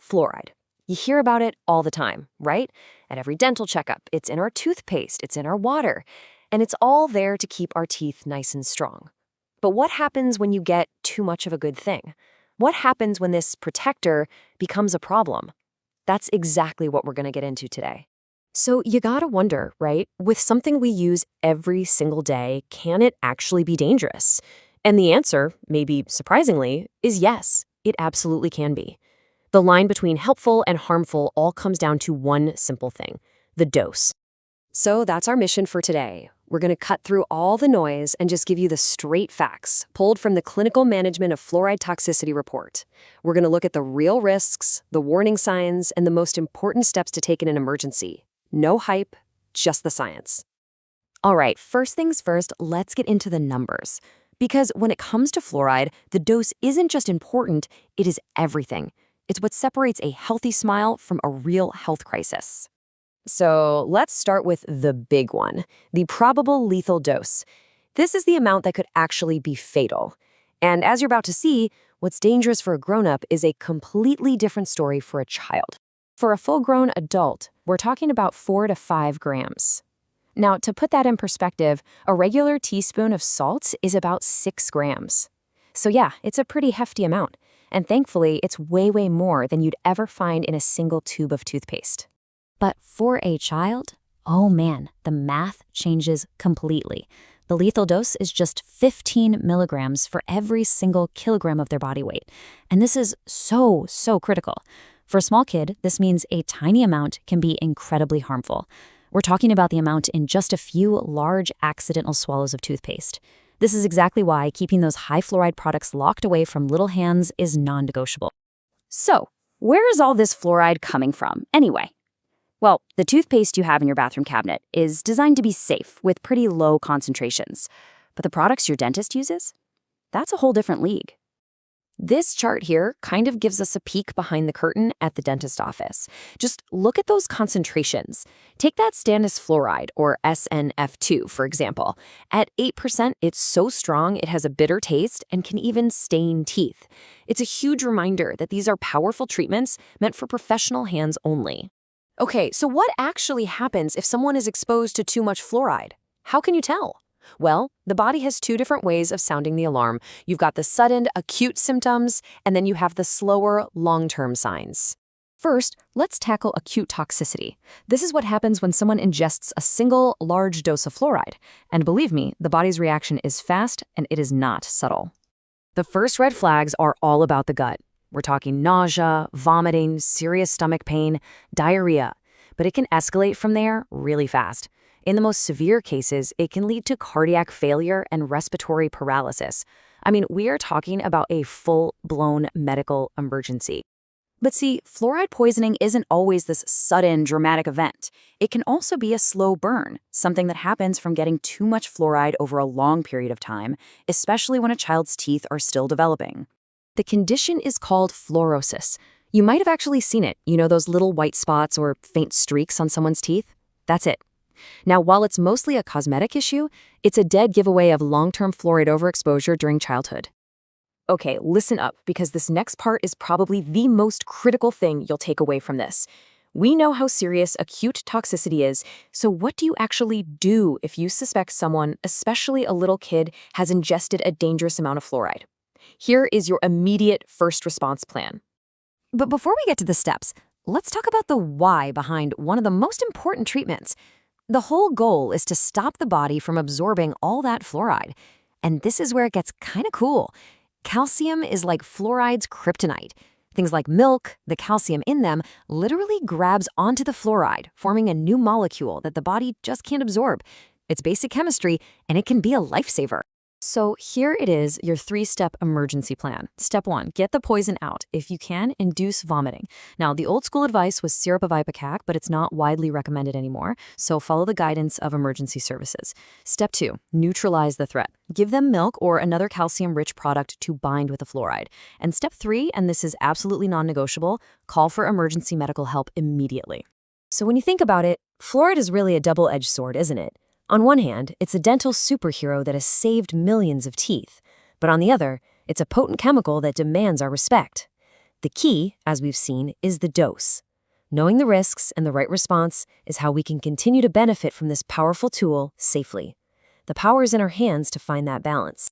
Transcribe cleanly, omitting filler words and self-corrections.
Fluoride. You hear about it all the time, right? At every dental checkup, it's in our toothpaste, it's in our water, and it's all there to keep our teeth nice and strong. But what happens when you get too much of a good thing? What happens when this protector becomes a problem? That's exactly what we're going to get into today. So you gotta wonder, right? With something we use every single day, can it actually be dangerous? And the answer, maybe surprisingly, is yes, it absolutely can be. The line between helpful and harmful all comes down to one simple thing: the dose. So that's our mission for today. We're going to cut through all the noise and just give you the straight facts, pulled from the Clinical Management of Fluoride Toxicity report. We're going to look at the real risks, the warning signs, and the most important steps to take in an emergency. No hype, just the science. All right, first things first, let's get into the numbers. Because when it comes to fluoride, the dose isn't just important, it is everything. It's what separates a healthy smile from a real health crisis. So let's start with the big one, the probable lethal dose. This is the amount that could actually be fatal. And as you're about to see, what's dangerous for a grown-up is a completely different story for a child. For a full-grown adult, we're talking about 4 to 5 grams. Now, to put that in perspective, a regular teaspoon of salt is about 6 grams. So yeah, it's a pretty hefty amount. And thankfully, it's way, way more than you'd ever find in a single tube of toothpaste. But for a child, oh man, the math changes completely. The lethal dose is just 15 milligrams for every single kilogram of their body weight. And this is so critical. For a small kid, this means a tiny amount can be incredibly harmful. We're talking about the amount in just a few large accidental swallows of toothpaste. This is exactly why keeping those high fluoride products locked away from little hands is non-negotiable. So, where is all this fluoride coming from, anyway? Well, the toothpaste you have in your bathroom cabinet is designed to be safe with pretty low concentrations. But the products your dentist uses? That's a whole different league. This chart here kind of gives us a peek behind the curtain at the dentist office. Just look at those concentrations. Take that stannous fluoride, or SNF2, for example. At 8%, it's so strong it has a bitter taste and can even stain teeth. It's a huge reminder that these are powerful treatments meant for professional hands only. Okay, so what actually happens if someone is exposed to too much fluoride? How can you tell? Well, the body has 2 different ways of sounding the alarm. You've got the sudden, acute symptoms, and then you have the slower, long-term signs. First, let's tackle acute toxicity. This is what happens when someone ingests a single, large dose of fluoride. And believe me, the body's reaction is fast and it is not subtle. The first red flags are all about the gut. We're talking nausea, vomiting, serious stomach pain, diarrhea. But it can escalate from there really fast. In the most severe cases, it can lead to cardiac failure and respiratory paralysis. I mean, we are talking about a full-blown medical emergency. But see, fluoride poisoning isn't always this sudden, dramatic event. It can also be a slow burn, something that happens from getting too much fluoride over a long period of time, especially when a child's teeth are still developing. The condition is called fluorosis. You might have actually seen it, those little white spots or faint streaks on someone's teeth? That's it. Now, while it's mostly a cosmetic issue, it's a dead giveaway of long-term fluoride overexposure during childhood. Okay, listen up, because this next part is probably the most critical thing you'll take away from this. We know how serious acute toxicity is, so what do you actually do if you suspect someone, especially a little kid, has ingested a dangerous amount of fluoride? Here is your immediate first response plan. But before we get to the steps, let's talk about the why behind one of the most important treatments. The whole goal is to stop the body from absorbing all that fluoride. And this is where it gets kind of cool. Calcium is like fluoride's kryptonite. Things like milk, the calcium in them, literally grabs onto the fluoride, forming a new molecule that the body just can't absorb. It's basic chemistry, and it can be a lifesaver. So here it is, your 3-step emergency plan. Step 1, get the poison out. If you can, induce vomiting. Now, the old school advice was syrup of ipecac, but it's not widely recommended anymore, so follow the guidance of emergency services. Step 2, neutralize the threat. Give them milk or another calcium-rich product to bind with the fluoride. And step 3, and this is absolutely non-negotiable, call for emergency medical help immediately. So when you think about it, fluoride is really a double-edged sword, isn't it? On one hand, it's a dental superhero that has saved millions of teeth. But on the other, it's a potent chemical that demands our respect. The key, as we've seen, is the dose. Knowing the risks and the right response is how we can continue to benefit from this powerful tool safely. The power is in our hands to find that balance.